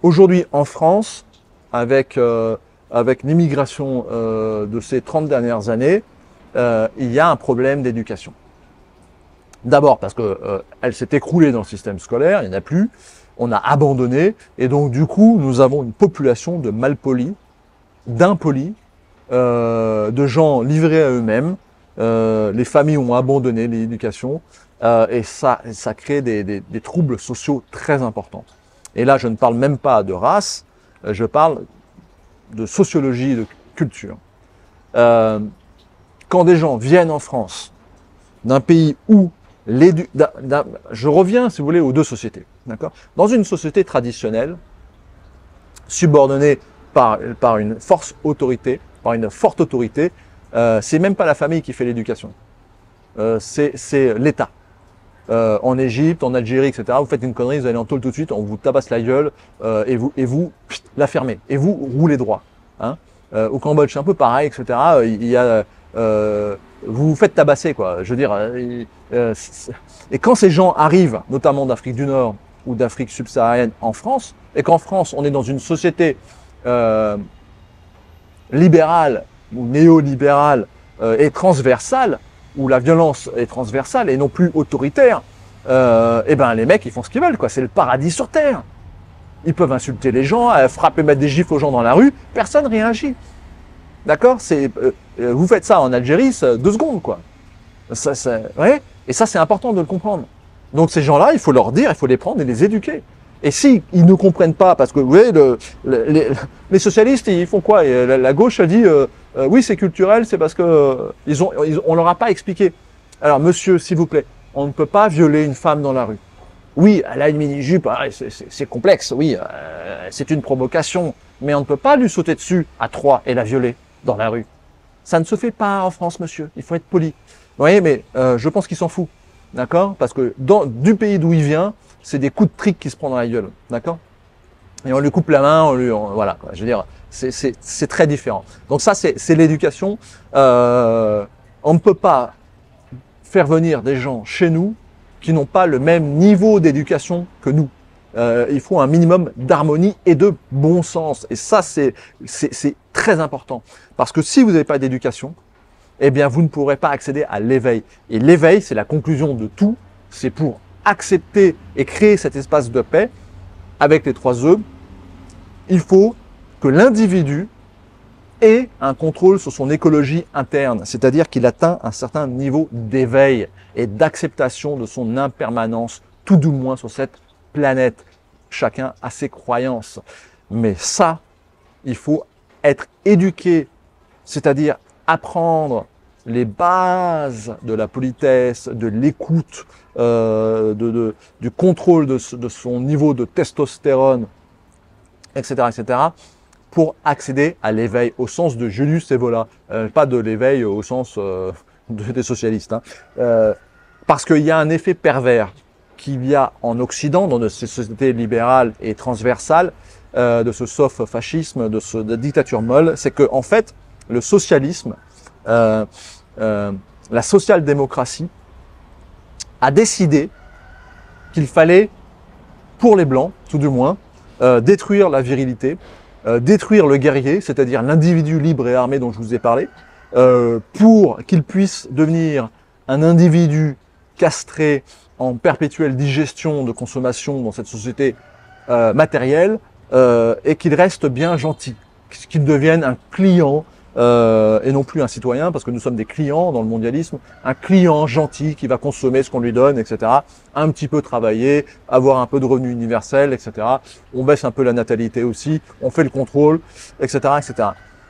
Aujourd'hui, en France, avec l'immigration de ces 30 dernières années, il y a un problème d'éducation. D'abord parce que elle s'est écroulée dans le système scolaire, il n'y en a plus, on a abandonné, et donc du coup, nous avons une population de malpolis, d'impolis, de gens livrés à eux-mêmes. Les familles ont abandonné l'éducation, et ça crée des troubles sociaux très importants. Et là, je ne parle même pas de race, je parle de sociologie et de culture. Quand des gens viennent en France, d'un pays où je reviens, si vous voulez, aux deux sociétés. D'accord ? Dans une société traditionnelle, subordonnée par une forte autorité, c'est même pas la famille qui fait l'éducation. C'est l'État. En Égypte, en Algérie, etc. Vous faites une connerie, vous allez en tôle tout de suite, on vous tabasse la gueule et vous la fermez. Et vous roulez droit. Hein. Au Cambodge, c'est un peu pareil, etc. Il y a vous vous faites tabasser, quoi. Je veux dire, et quand ces gens arrivent, notamment d'Afrique du Nord ou d'Afrique subsaharienne en France, et qu'en France, on est dans une société libérale ou néolibérale et transversale, où la violence est transversale et non plus autoritaire, et ben les mecs, ils font ce qu'ils veulent, quoi. C'est le paradis sur terre. Ils peuvent insulter les gens, frapper, mettre des gifles aux gens dans la rue, personne réagit. D'accord ? Vous faites ça en Algérie, c'est 2 secondes, quoi. Ouais. Et ça, c'est important de le comprendre. Donc ces gens-là, il faut leur dire, il faut les prendre et les éduquer. Et si ils ne comprennent pas, parce que vous voyez, les socialistes, ils font quoi ? Et la gauche a dit, oui, c'est culturel, c'est parce que on leur a pas expliqué. Alors, monsieur, s'il vous plaît, on ne peut pas violer une femme dans la rue. Oui, elle a une mini-jupe, c'est complexe, oui, c'est une provocation, mais on ne peut pas lui sauter dessus à 3 et la violer dans la rue. Ça ne se fait pas en France, monsieur, il faut être poli. Vous voyez, mais je pense qu'il s'en fout, d'accord ? Parce que du pays d'où il vient, c'est des coups de trick qui se prend dans la gueule, d'accord ? Et on lui coupe la main, voilà, quoi. Je veux dire, c'est très différent. Donc ça, c'est l'éducation. On ne peut pas faire venir des gens chez nous qui n'ont pas le même niveau d'éducation que nous. Il faut un minimum d'harmonie et de bon sens. Et ça, c'est très important. Parce que si vous n'avez pas d'éducation, eh bien, vous ne pourrez pas accéder à l'éveil. Et l'éveil, c'est la conclusion de tout. C'est pour accepter et créer cet espace de paix avec les 3 E. Il faut que l'individu ait un contrôle sur son écologie interne. C'est-à-dire qu'il atteint un certain niveau d'éveil et d'acceptation de son impermanence, tout du moins sur cette planète. Chacun a ses croyances. Mais ça, il faut être éduqué, c'est-à-dire apprendre les bases de la politesse, de l'écoute, du contrôle de son niveau de testostérone, etc., etc., pour accéder à l'éveil au sens de Julius Evola, pas de l'éveil au sens des socialistes. Hein. Parce qu'il y a un effet pervers qu'il y a en Occident, dans ces sociétés libérales et transversales, de ce soft fascisme, de dictature molle, c'est que en fait, le socialisme, la social-démocratie, a décidé qu'il fallait, pour les Blancs, tout du moins, détruire la virilité, détruire le guerrier, c'est-à-dire l'individu libre et armé dont je vous ai parlé, pour qu'il puisse devenir un individu castré en perpétuelle digestion de consommation dans cette société matérielle, et qu'il reste bien gentil, qu'il devienne un client et non plus un citoyen, parce que nous sommes des clients dans le mondialisme, un client gentil qui va consommer ce qu'on lui donne, etc., un petit peu travailler, avoir un peu de revenu universel, etc., on baisse un peu la natalité aussi, on fait le contrôle, etc., etc.